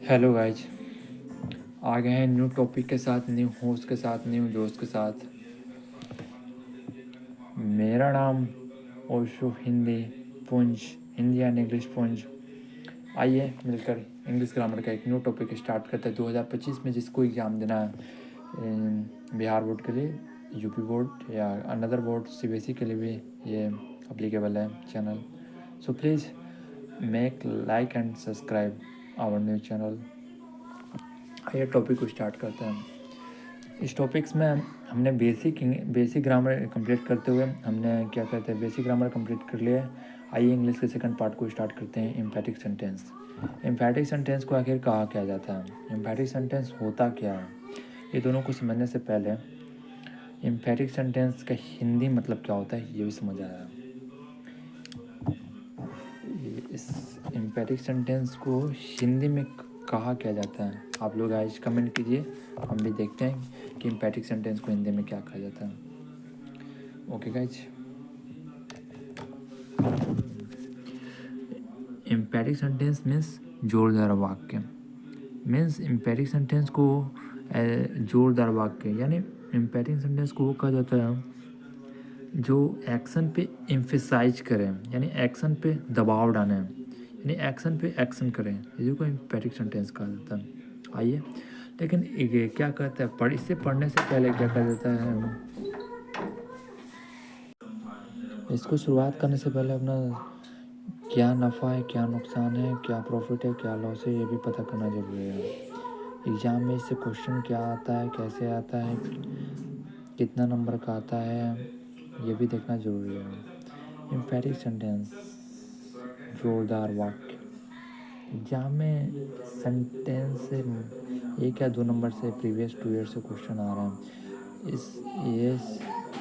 Hello guys, आ गए हैं new topic के साथ, न्यू होस्ट के साथ, न्यू दोस्त के साथ। मेरा नाम ओशो हिंदी पुंज, हिंदी एंड इंग्लिश पुंज। आइए मिलकर इंग्लिश ग्रामर का एक न्यू टॉपिक स्टार्ट करते हैं। 2025 में जिसको एग्ज़ाम देना है, बिहार बोर्ड के लिए, यूपी बोर्ड या अनदर बोर्ड, सीबीएसई के लिए भी ये अप्लीकेबल है channel. So please make like and subscribe our new channel. आइए टॉपिक को स्टार्ट करते हैं। इस टॉपिक्स में हमने बेसिक ग्रामर कंप्लीट करते हुए हमने क्या कहते हैं, बेसिक ग्रामर कंप्लीट कर लिया है। आइए इंग्लिश के सेकंड पार्ट को स्टार्ट करते हैं, एम्फैटिक सेंटेंस। एम्फैटिक सेंटेंस को आखिर कहा क्या जाता है, एम्फैटिक सेंटेंस होता क्या है, ये दोनों को समझने से पहले एम्फैटिक सेंटेंस का हिंदी मतलब क्या होता है ये भी समझ आया। इस एम्फैटिक सेंटेंस को हिंदी में कहा क्या जाता है, आप लोग आज कमेंट कीजिए, हम भी देखते हैं कि एम्फैटिक सेंटेंस को हिंदी में क्या कहा जाता है। ओके गाइज, एम्फैटिक सेंटेंस मीन्स जोरदार वाक्य। मीन्स एम्फैटिक सेंटेंस को जोरदार वाक्य, यानी एम्फैटिक सेंटेंस को वो कहा जाता है जो एक्शन पे एम्फेसाइज करें, यानी एक्शन पे दबाव डालें, यानी एक्शन पे एक्शन करें, इसी को एम्फैटिक सेंटेंस कहा जाता है। आइए, लेकिन ये क्या कहता है, इससे पढ़ने से पहले क्या कहा जाता है, इसको शुरुआत करने से पहले अपना क्या नफ़ा है, क्या नुकसान है, क्या प्रॉफिट है, क्या लॉस है, ये भी पता करना जरूरी है। एग्ज़ाम में इससे क्वेश्चन क्या आता है, कैसे आता है, कितना नंबर का आता है, ये भी देखना ज़रूरी है। एम्फैटिक सेंटेंस, जोरदार वाक्य। एग्जाम में सेंटेंस से 1 या 2 नंबर से प्रीवियस 2 ईयर से क्वेश्चन आ रहा है। इस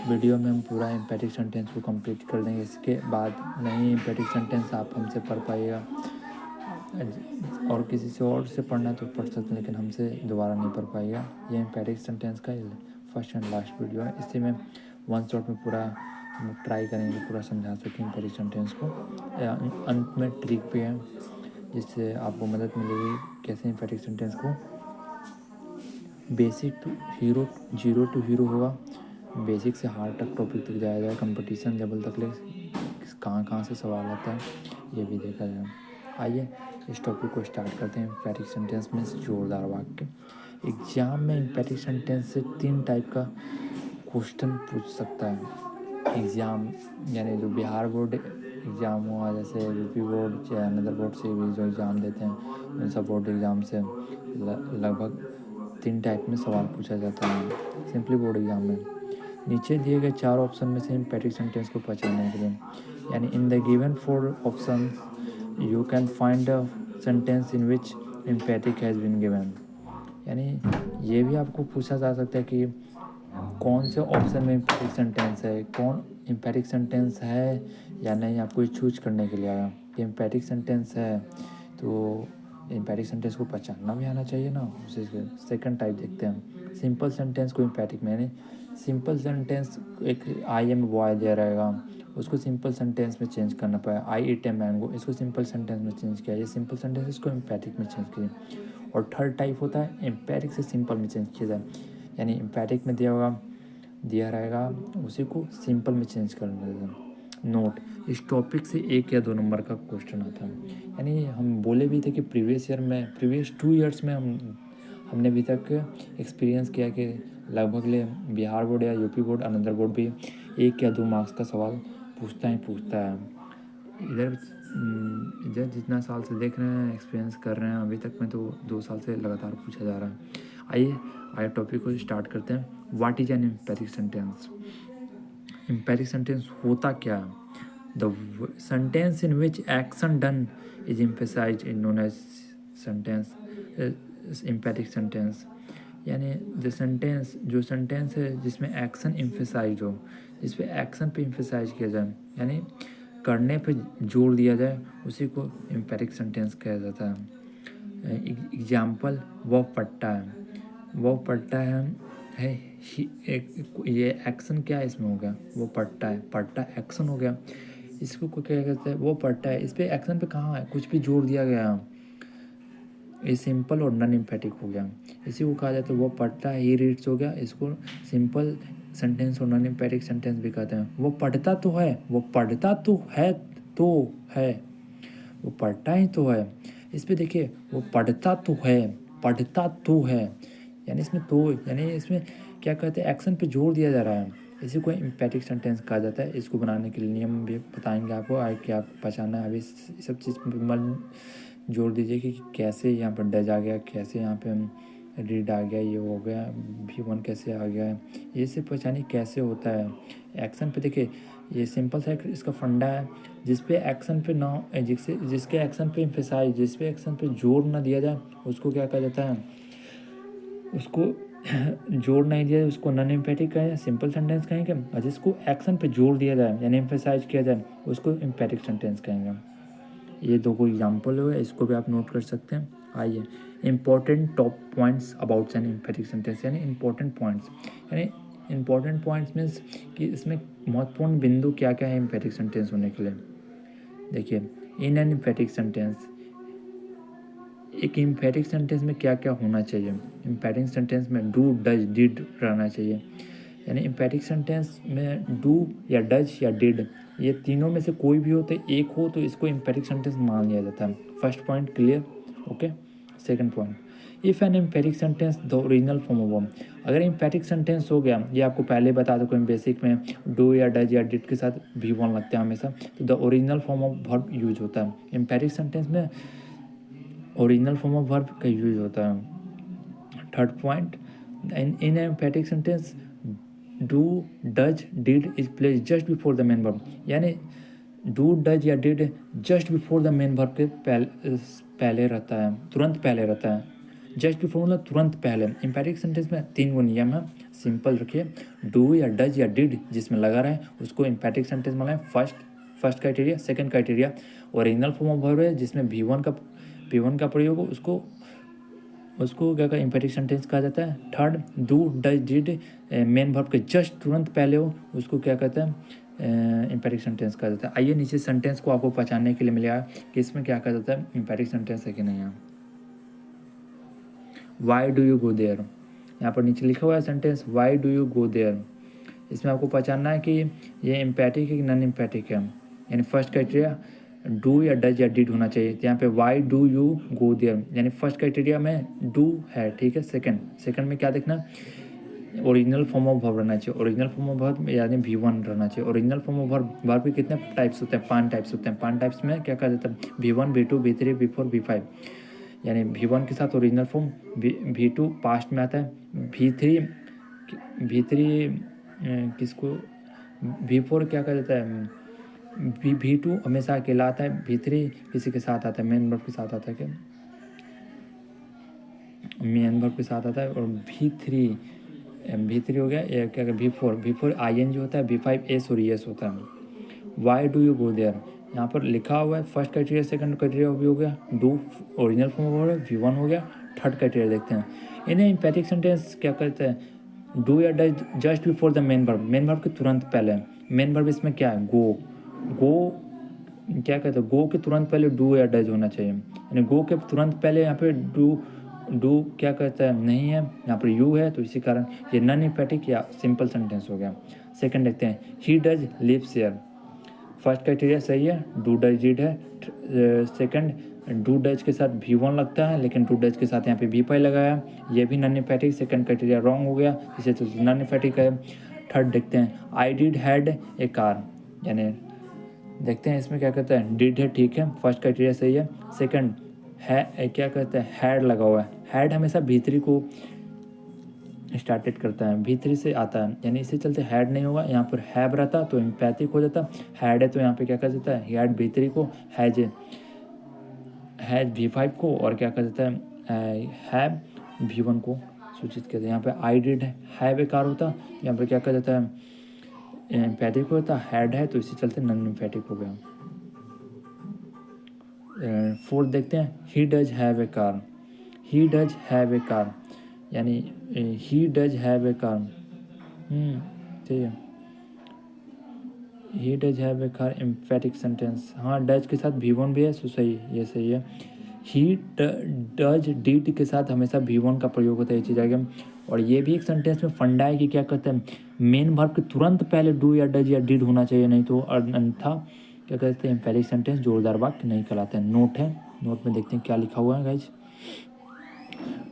वीडियो में हम पूरा एम्फैटिक सेंटेंस को कंप्लीट कर देंगे। इसके बाद नहीं एम्फैटिक सेंटेंस आप हमसे पढ़ पाइएगा, और किसी से और से पढ़ना तो पढ़ सकते हैं, लेकिन हमसे दोबारा नहीं पढ़ पाइएगा। ये एम्फैटिक सेंटेंस का फर्स्ट एंड लास्ट वीडियो है। इससे मैं वन शॉट में पूरा ट्राई करेंगे, पूरा समझा सकें एम्फैटिक सेंटेंस को। अंत में ट्रिक भी है जिससे आपको मदद मिलेगी कैसे एम्फैटिक सेंटेंस को basic to hero, zero to hero होगा, बेसिक से हार्ड तक टॉपिक तक जाया जाए, कंपटीशन लेवल तक ले कहाँ से सवाल आता है ये भी देखा जाए। आइए इस टॉपिक को स्टार्ट करते हैं। एम्फैटिक सेंटेंस में जोरदार वाक्य। एग्जाम में एम्फैटिक सेंटेंस से 3 टाइप का क्वेश्चन पूछ सकता है एग्ज़ाम, यानी जो बिहार बोर्ड एग्ज़ाम हुआ, जैसे यूपी बोर्ड या अनदर बोर्ड से भी जो एग्ज़ाम देते हैं, उन सब बोर्ड एग्ज़ाम से लगभग 3 टाइप में सवाल पूछा जाता है सिंपली बोर्ड एग्ज़ाम में। नीचे दिए गए 4 ऑप्शन में से एम्फैटिक सेंटेंस को पहचानने के लिए, यानी in the given 4 option you can find a sentence in which emphatic has been given. यानी ये भी आपको पूछा जा सकता है कि कौन से ऑप्शन में एम्फैटिक सेंटेंस है, कौन एम्फैटिक सेंटेंस है या नहीं, आपको चूज करने के लिए आया कि एम्फैटिक सेंटेंस है तो एम्फैटिक सेंटेंस को पहचानना भी आना चाहिए ना। उसे सेकंड टाइप देखते हैं, सिंपल सेंटेंस को एम्फैटिक में, यानी सिंपल सेंटेंस एक आई एम बॉय दे रहेगा, उसको सिंपल सेंटेंस में चेंज करना पड़ा, आई ईट ए मैंगो, इसको सिंपल सेंटेंस में चेंज किया, ये सिंपल सेंटेंस इसको एम्फैटिक में चेंज किया। और थर्ड टाइप होता है एम्फैटिक से सिंपल में चेंज किया जाए, यानी एम्फैटिक में दिया रहेगा उसी को सिंपल में चेंज कर देगा। नोट, इस टॉपिक से 1 या 2 नंबर का क्वेश्चन आता है। यानी हम बोले भी थे कि प्रीवियस 2 ईयर्स में हमने अभी तक एक्सपीरियंस किया कि लगभग बिहार बोर्ड या यूपी बोर्ड अनदर बोर्ड भी 1 या 2 मार्क्स का सवाल पूछता है। इधर जितना साल से देख रहे हैं, एक्सपीरियंस कर रहे हैं, अभी तक में तो 2 साल से लगातार पूछा जा रहा है। आइए टॉपिक को स्टार्ट करते हैं। What is an empathic sentence. Empathic sentence होता क्या है, the sentence in which action done is emphasized in known as sentence empathic sentence. यानी जो सेंटेंस है जिसमें एक्शन एम्फेसाइज हो, जिस पे एक्शन पे एम्फेसाइज किया जाए, यानी करने पे जोर दिया जाए, उसी को एम्पैथिक सेंटेंस कहा जाता है। एग्जाम्पल, वो पढ़ता है ये एक्शन क्या है इसमें हो गया, वो पढ़ता एक्शन हो गया, इसको क्या कहते हैं, वो पढ़ता है, इस पे एक्शन पे कहाँ है, कुछ भी जोर दिया गया, ये सिंपल और नॉन एम्फेटिक हो गया। इसी को कहा जाता है वो पढ़ता है, ही रीड्स हो गया। इसको सिंपल सेंटेंस और नॉन एम्फेटिक सेंटेंस भी कहते हैं। वो पढ़ता तो है, वो पढ़ता तो है, तो है, वो पढ़ता ही तो है। इस पे देखिए, वो पढ़ता तो है, पढ़ता तो है, यानी इसमें तो, यानी इसमें क्या कहते हैं, एक्शन पे जोर दिया जा रहा है। इसी को एम्फेटिक सेंटेंस कहा जाता है। इसको बनाने के लिए नियम भी बताएंगे आपको, आगे क्या पहचानना है। अभी इस सब चीज़ पे मन जोड़ दीजिए कि कैसे यहाँ पर डज आ गया, कैसे यहाँ पे रीड आ गया, ये हो गया, V1 कैसे आ गया है, ये सब पहचानिए कैसे होता है। एक्शन पे देखिए, ये सिंपल सा इसका फंडा है, जिस पे एक्शन पे ना, जिसके एक्शन पे एम्फेसाइज, जिस पे एक्शन पे जोर ना दिया जाए उसको क्या कहा जाता है, उसको जोर नहीं दिया जाए उसको नॉन एम्फेटिक कहें, सिंपल सेंटेंस कहेंगे। और जिसको एक्शन पे जोर दिया जाए यानी एम्फेसाइज किया जाए उसको एम्फेटिक सेंटेंस कहेंगे। ये दो कोई एग्जाम्पल हो, इसको भी आप नोट कर सकते हैं। आइए, important top points about an emphatic sentence, यानी इंपॉर्टेंट पॉइंट्स, यानी इंपॉर्टेंट पॉइंट्स मीन्स कि इसमें महत्वपूर्ण बिंदु क्या क्या है एम्फेटिक सेंटेंस होने के लिए। देखिए, इन एन एम्फेटिक सेंटेंस, एक एम्फेटिक सेंटेंस में क्या क्या होना चाहिए। एम्फेटिक सेंटेंस में डू, डज, डिड रहना चाहिए। यानी एम्फेटिक सेंटेंस में डू या डज या डिड, ये तीनों में से कोई भी हो तो एक हो तो इसको एम्फेटिक सेंटेंस मान लिया जाता है। First point clear, okay. Second point, if an emphatic sentence the original form of verb, अगर एम्फेटिक सेंटेंस हो गया, ये आपको पहले बता दो कोई बेसिक में, डू या डज या डिड के साथ V1 लगता है हमेशा, तो the original form of verb use होता है। एम्फेटिक सेंटेंस में ओरिजिनल फॉर्म ऑफ वर्ब का यूज होता है। Third point, in emphatic sentence do, does, did is place just before the main verb, यानी डू, डज या did just before the main verb के पहले रहता है, तुरंत पहले रहता है। जस्ट बिफोर मतलब तुरंत पहले। एम्फेटिक सेंटेंस में 3 गो नियम है, सिंपल रखिए। डू या डज या डिड जिसमें लगा रहा है उसको एम्फेटिक सेंटेंस माना है। First criteria. Second criteria, original form of verb है जिसमें V1 का प्रयोग हो, उसको क्या कहते हैं, एम्फेटिक सेंटेंस कहा जाता है। Third, do, does, did main verb के जस्ट तुरंत पहले हो, उसको क्या कहते हैं, एम्फेटिक सेंटेंस कहा जाता है। आइए नीचे सेंटेंस को आपको पहचानने के लिए मिलेगा कि इसमें क्या कहा जाता है, एम्फेटिक सेंटेंस है कि नहीं है। Why do you go there, यहाँ पर नीचे लिखा हुआ है sentence why do you go there. इसमें आपको पहचानना है कि ये एम्फेटिक है कि नॉन एम्फेटिक है। यानी फर्स्ट क्राइटेरिया डू या डज या डिड होना चाहिए, तो यहाँ पे why do you go there, यानी फर्स्ट क्राइटेरिया में डू है, ठीक है। सेकंड में क्या देखना, ओरिजिनल फॉर्म ऑफ वर्ब रहना चाहिए। ओरिजिनल फॉर्म ऑफ वर्ब यानी V1 रहना चाहिए। ओरिजिनल फॉर्म ऑफ वर्ब के कितने टाइप्स होते हैं, 5 टाइप्स होते हैं। 5 टाइप्स में क्या कहा जाता है, V1, V2, V3, V4, V5। यानी V1 के साथ ओरिजिनल फॉर्म, V2 पास्ट में आता है, V3 किसको, V4 क्या कहा जाता है, V2 हमेशा अकेला आता है, V3 किसी के साथ आता है, मेन वर्ब के साथ आता है, क्या मेन वर्ब के साथ आता है। और V3 हो गया, ये क्या V4 ING होता है, V5 S और ES होता है। Why do you go there, यहाँ पर लिखा हुआ है फर्स्ट क्राइटेरिया, सेकंड क्राइटेरिया भी हो गया, डू ओरिजिनल फॉर्म हो गया, V1 हो गया। थर्ड क्राइटेरिया देखते हैं, इन्हें एम्फेटिक सेंटेंस क्या कहते हैं, डू या does just before the main verb के तुरंत पहले। मेन वर्ब इसमें क्या है, गो क्या कहते हैं, गो के तुरंत पहले डू या डज होना चाहिए, यानी गो के तुरंत पहले यहाँ पे डू क्या कहता है, नहीं है, यहाँ पर यू है, तो इसी कारण ये नॉन एम्फेटिक या सिंपल सेंटेंस हो गया। सेकंड देखते हैं, he does lives here. First criteria सही है, डू डज डिड है। सेकंड, डू डज के साथ V1 लगता है, लेकिन डू डज के साथ यहाँ पे V5 लगाया, ये भी non emphatic. Second criteria wrong हो गया, इसे तो नॉन एम्फेटिक है। थर्ड देखते हैं, I did had a car, यानी देखते हैं इसमें क्या कहते हैं, डिड है, ठीक है, फर्स्ट क्राइटेरिया सही है। सेकंड है, क्या कहते हैं, हैड लगा हुआ है। हैड हमेशा V3 को स्टार्टेड करता है, V3 से आता है, यानी इसी चलते हैड नहीं होगा, यहाँ पर हैव रहता तो एम्पैथिक हो जाता। हैड है तो यहाँ पे क्या कहा जाता है, हैड V3 को, हैज V5 को, और क्या कहा जाता है, हैव V1 को सूचित करते हैं। यहाँ पे I did have a car होता, यहाँ पर क्या कहा जाता है, एम्पैथिक होता, हैड है तो इसी चलते नॉन एम्पैथिक हो गया। फोर्थ देखते हैं, he does have a car. He does have a car, यानी he does have a car, ठीक है, he does have a car emphatic sentence. हाँ, डज के साथ V1 भी है, सो सही, ये सही है। ही डज डिड के साथ हमेशा V1 का प्रयोग होता है, ये चीज़ आएगा। और ये भी एक सेंटेंस में फंडा है कि क्या कहते हैं, मेन वर्ब के तुरंत पहले डू या डज या डिड होना चाहिए, नहीं तो अन्यथा क्या कहते हैं एम्फैटिक सेंटेंस जोरदार वाक्य नहीं कहलाते हैं। नोट है, नोट में देखते हैं क्या लिखा हुआ है गाइज।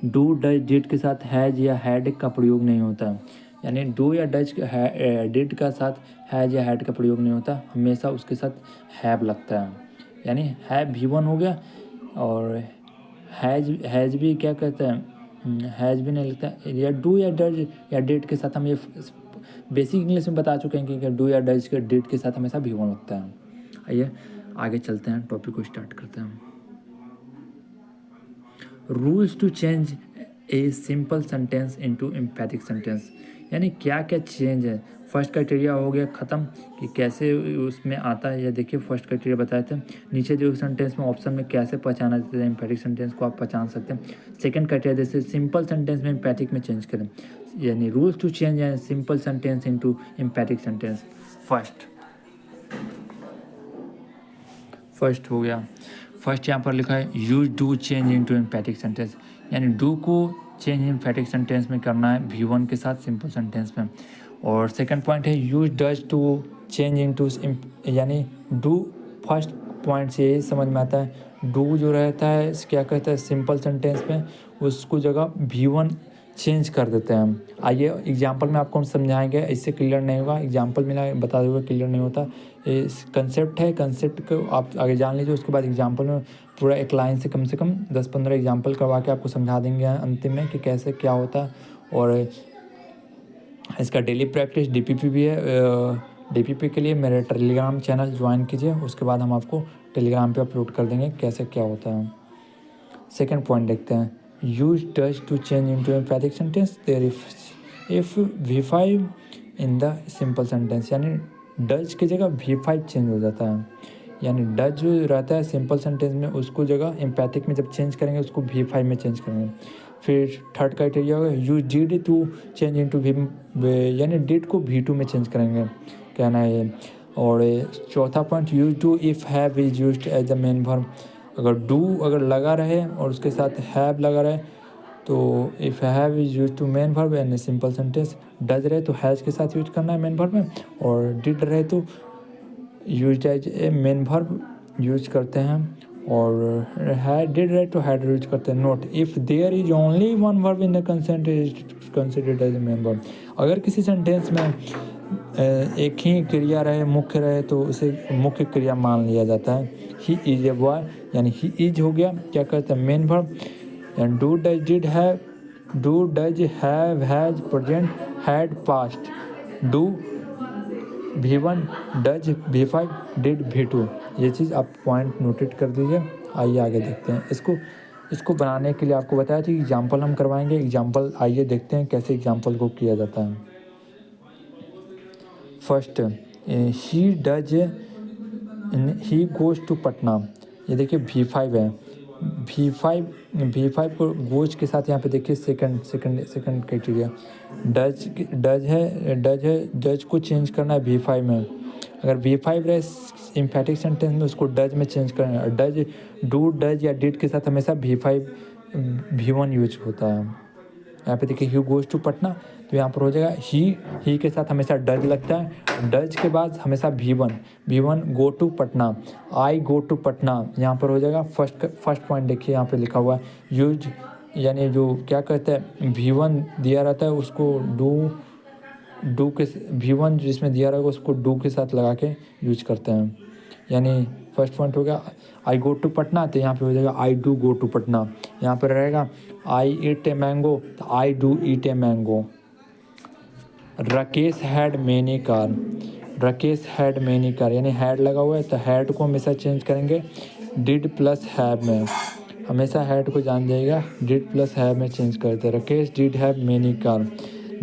डू डज डिड के साथ हैज या हैड का प्रयोग नहीं होता है, यानी डू या डज डिड का साथ हैज या हैड का प्रयोग नहीं होता, हमेशा उसके साथ हैव लगता है, यानी हैव V1 हो गया। और हैज भी क्या कहते हैं, हैज भी नहीं लगता, या डू या डज या डिड के साथ हम ये बेसिक इंग्लिश में बता चुके हैं कि डू या डज के डिड के साथ हमेशा V1 लगता है। आइए आगे चलते हैं, टॉपिक को स्टार्ट करते हैं। Rules to change a simple sentence into emphatic sentence, यानी क्या क्या चेंज है। फर्स्ट क्राइटेरिया हो गया ख़त्म कि कैसे उसमें आता है, या देखिए फर्स्ट क्राइटेरिया बताए थे। नीचे जो सेंटेंस में ऑप्शन में कैसे पहचाना जाता है एम्फैटिक सेंटेंस को आप पहचान सकते हैं। सेकंड क्राइटेरिया जैसे सिंपल सेंटेंस में एम्फैटिक में चेंज करें, यानी rules to change a simple sentence into emphatic sentence. First हो गया, फर्स्ट यहाँ पर लिखा है use do change into emphatic sentence, यानी डू को चेंज एम्फैटिक सेंटेंस में करना है V1 के साथ सिंपल सेंटेंस में। और सेकंड पॉइंट है use does to change into, यानी डू फर्स्ट पॉइंट से यही समझ में आता है डू जो रहता है क्या कहता है सिंपल सेंटेंस में उसको जगह V1 चेंज कर देते हैं हम। आइए एग्जाम्पल में आपको हम समझाएंगे, इससे क्लियर नहीं होगा, एग्जाम्पल मिला बता दूँगा क्लियर नहीं होता। ये कंसेप्ट है, कंसेप्ट को आप आगे जान लीजिए, उसके बाद एग्जाम्पल में पूरा एक लाइन से कम 10-15 एग्जाम्पल करवा के आपको समझा देंगे अंतिम में कि कैसे क्या होता है। और इसका डेली प्रैक्टिस DPP भी है, DPP के लिए मेरे टेलीग्राम चैनल ज्वाइन कीजिए, उसके बाद हम आपको टेलीग्राम पे अपलोड कर देंगे कैसे क्या होता है। सेकेंड पॉइंट देखते हैं, use does to change into emphatic sentence there if V5 in the simple sentence, यानी डज की जगह V5 चेंज हो जाता है, यानी डज जो रहता है सिंपल सेंटेंस में उसको जगह एम्पैथिक में जब चेंज करेंगे उसको V5 में चेंज करेंगे। फिर थर्ड क्राइटेरिया होगा use did to change into यानी डिड को V2 में चेंज करेंगे, कहना है ये। और चौथा point use to if have is used as a main verb, अगर डू अगर लगा रहे और उसके साथ हैव लगा रहे तो if have is use to main verb यानी सिंपल सेंटेंस, डज रहे तो हैज़ के साथ यूज करना है मेन वर्ब में, और डिड रहे तो use as a main verb use करते हैं, और हैड डिड रहे तो हैड यूज करते हैं। Note if there is only one verb in the consent is considered as a main verb, अगर किसी सेंटेंस में एक ही क्रिया रहे मुख्य रहे तो उसे मुख्य क्रिया मान लिया जाता है। ही इज ए बॉय, यानी ही इज हो गया क्या कहते हैं main verb, and do does did have, do does have has present had passed, do V1 does V5 did V2, ये चीज़ आप पॉइंट नोटेट कर दीजिए। आइए आगे देखते हैं इसको बनाने के लिए आपको बताया था एग्जाम्पल हम करवाएंगे, एग्जाम्पल आइए देखते हैं कैसे एग्जाम्पल को किया जाता है। First he does he goes to Patna, ये देखिए V5 है, V5 को गोज के साथ यहाँ पे देखिए सेकंड क्राइटेरिया डज को चेंज करना है V5 में, अगर V5 रहे एम्फैटिक सेंटेंस में उसको डज में चेंज करना है। डज डू डज या डिड के साथ हमेशा V1 यूज होता है। यहाँ पे देखिए ही गोज टू पटना, तो यहाँ पर हो जाएगा ही के साथ हमेशा डज लगता है, डज के बाद हमेशा V1 go to Patna, I go to Patna, यहाँ पर हो जाएगा फर्स्ट पॉइंट देखिए यहाँ पे लिखा हुआ है यूज, यानी जो क्या कहते हैं V1 दिया रहता है उसको डू के V1 जिसमें दिया रहेगा उसको डू के साथ लगा के यूज करते हैं, यानी फर्स्ट पॉइंट हो गया आई गो टू पटना, तो यहाँ पे हो जाएगा I do go to Patna. यहाँ पर रहेगा आई ईट ए मैंगो, तो I do eat a mango. Rakesh had many car, Rakesh had many car, यानी हैड लगा हुआ है तो हैड को हमेशा चेंज करेंगे डिड प्लस हैव में, हमेशा हैड को जान जाएगा डिड प्लस हैव में चेंज करते हैं। Rakesh did have many car,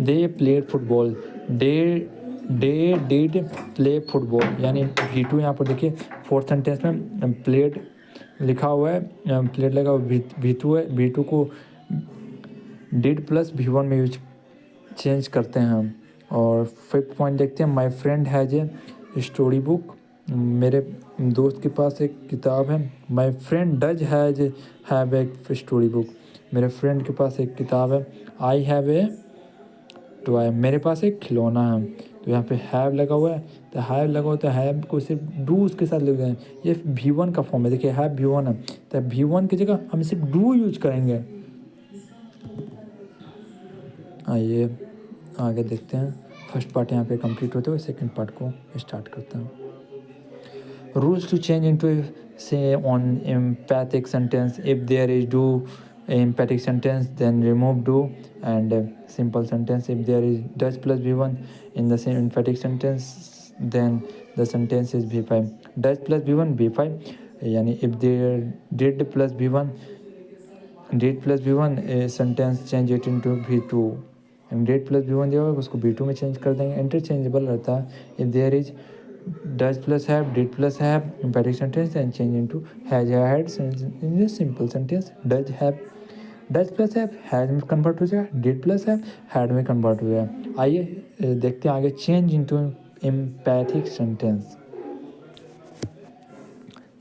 they played football, they did play football, यानी V2 यहाँ पर देखिए फोर्थ सेंटेंस में प्लेड लिखा हुआ है, प्लेड लगा हुआ V2 है, V2 को डिड प्लस V1 में यूज चेंज करते हैं हम। और फिफ्थ पॉइंट देखते हैं my friend has a story book, मेरे दोस्त के पास एक किताब है। My friend does have A story book. मेरे फ्रेंड के पास एक किताब है। I have a toy. मेरे पास एक खिलौना है। तो यहाँ पे हैव लगा हुआ है, तो हैव लगा हुआ, तो हैव को सिर्फ डू उसके साथ लिख दें। ये V1 का फॉर्म है, देखिए हैव V1 है, तो V1 की जगह हम सिर्फ डू यूज करेंगे। आइए आगे देखते हैं। फर्स्ट पार्ट यहाँ पे कंप्लीट होते हुए सेकंड पार्ट को स्टार्ट करते हैं। Rules to change into say on emphatic sentence. If there is do emphatic sentence, then remove do, and simple sentence. If there is does plus V1 in the same emphatic sentence, then the sentence is V5. Does plus V1 V5, यानी if there did plus V1 sentence change it into V2, and date plus V1 दिया होगा उसको V2 में change कर देंगे। Interchangeable रहता है। If there is does plus have, did plus have empathic sentence and change into has had in simple sentence. Does plus has में convert हो जाएगा, डिड प्लस हैड में कन्वर्ट हो जाएगा। आइए देखते हैं आगे। Change into empathic sentence.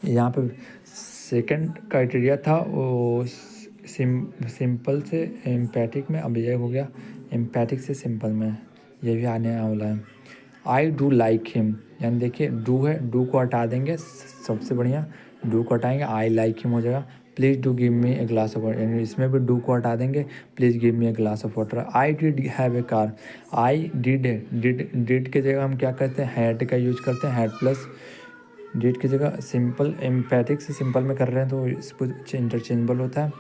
यहाँ पे सेकंड क्राइटेरिया था वो सिंपल से एम्पैथिक में, अब ये हो गया एम्पैथिक से सिंपल में, ये भी आने वाला है। आई डू लाइक हिम, यानी देखिए डू है, डू को हटा देंगे, सबसे बढ़िया डू को हटाएंगे, आई लाइक हिम हो जाएगा। Please do give me a glass of water, यानी इसमें भी डू को हटा देंगे, please give me a glass of water. I did have a car, I did की जगह हम क्या करते हैं, हैड का यूज करते हैं, हैड प्लस डिड की जगह। सिंपल एम्पैथिक से सिंपल में कर रहे हैं तो इसको इंटरचेंजेबल होता है,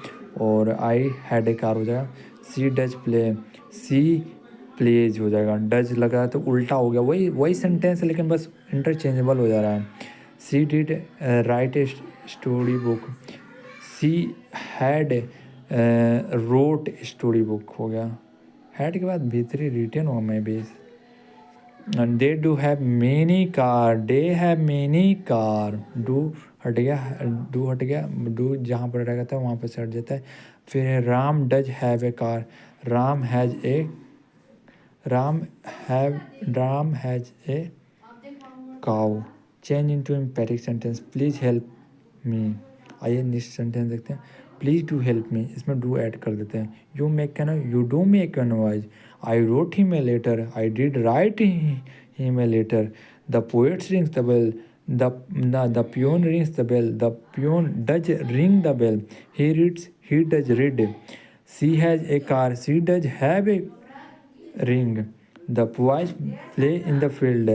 और आई हैड ए कार हो जाएगा। सी डज प्ले, सी प्लेज हो जाएगा। डज लगा तो उल्टा हो गया, वही सेंटेंस है लेकिन बस इंटरचेंजेबल हो जा रहा है। She did write a story book, she had wrote story book हो गया। हैड के बाद भीतरी रिटर्न हो मैं भी। They do have many car, they have many car. Do हट गया, डू जहाँ पर रहेगा था वहाँ पर से हट जाता है। फिर Ram does have a car, Ram has a cow. Change into empathic sentence. Please help me. आइए नेक्स्ट सेंटेंस देखते हैं। प्लीज़ डू हेल्प मी, इसमें डू ऐड कर देते हैं। You do make an voice, I wrote him a letter, I did write him a letter. The poet rings the bell, the peon rings the bell, the peon does ring the bell, he reads, he does read. She has a car, she does have a ring. The boys play in the field.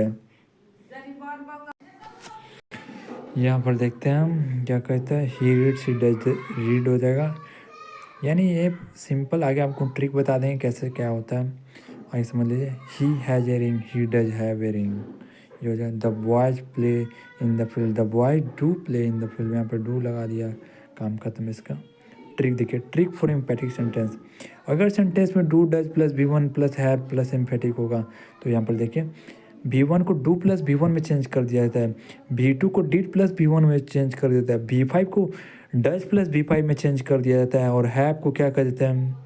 यहाँ पर देखते हैं हम क्या कहता है, he reads, he does read हो जाएगा। यानी ये सिंपल, आगे आपको ट्रिक बता देंगे कैसे क्या होता है, आगे समझ लीजिए। He has a ring, he does have a ring, ये हो जाए। The boys play in the field, the boys do play in the field, यहाँ पर डू लगा दिया, काम खत्म इसका। ट्रिक देखिए, ट्रिक फॉर एम्पैथिक सेंटेंस। अगर सेंटेंस में do does plus V1 plus have plus empathic होगा तो यहाँ पर देखिए V1 को डू प्लस V1 में चेंज कर दिया जाता है, V2 को डिड प्लस V1 में चेंज कर दिया जाता है, V5 को डज प्लस V5 में चेंज कर दिया जाता है, और हैव को क्या कर देते हैं,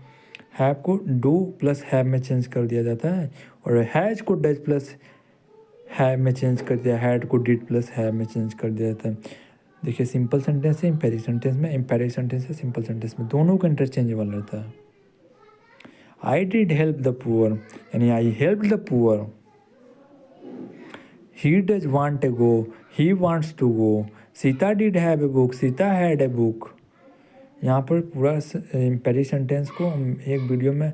हैव को डू प्लस हैव में चेंज कर दिया जाता है, और हैज़ को डज प्लस हैव में चेंज कर दिया, हैड को डिड प्लस हैव में चेंज कर दिया जाता है। देखिए सिंपल सेंटेंस है एम्पैथिक सेंटेंस में, एम्पैथिक सेंटेंस है सिंपल सेंटेंस में, दोनों का इंटरचेंजेबल रहता है। I did help the poor, यानी I help the poor. He does want a go, he wants to go. Sita did have a book, Sita had a book. यहाँ पर पूरा एम्पैथिक सेंटेंस को हम एक वीडियो में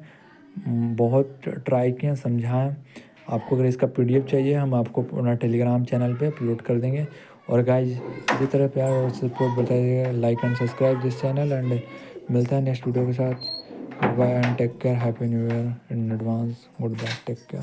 बहुत ट्राई किए, समझाएं। आपको अगर इसका PDF चाहिए हम आपको अपना टेलीग्राम चैनल पे अपलोड कर देंगे। और गाइज इसी तरह प्यार और सपोर्ट बताइएगा, like and subscribe this channel, and मिलता है नेक्स्ट वीडियो के साथ। Goodbye and take care, happy new year in advance. Goodbye, take care.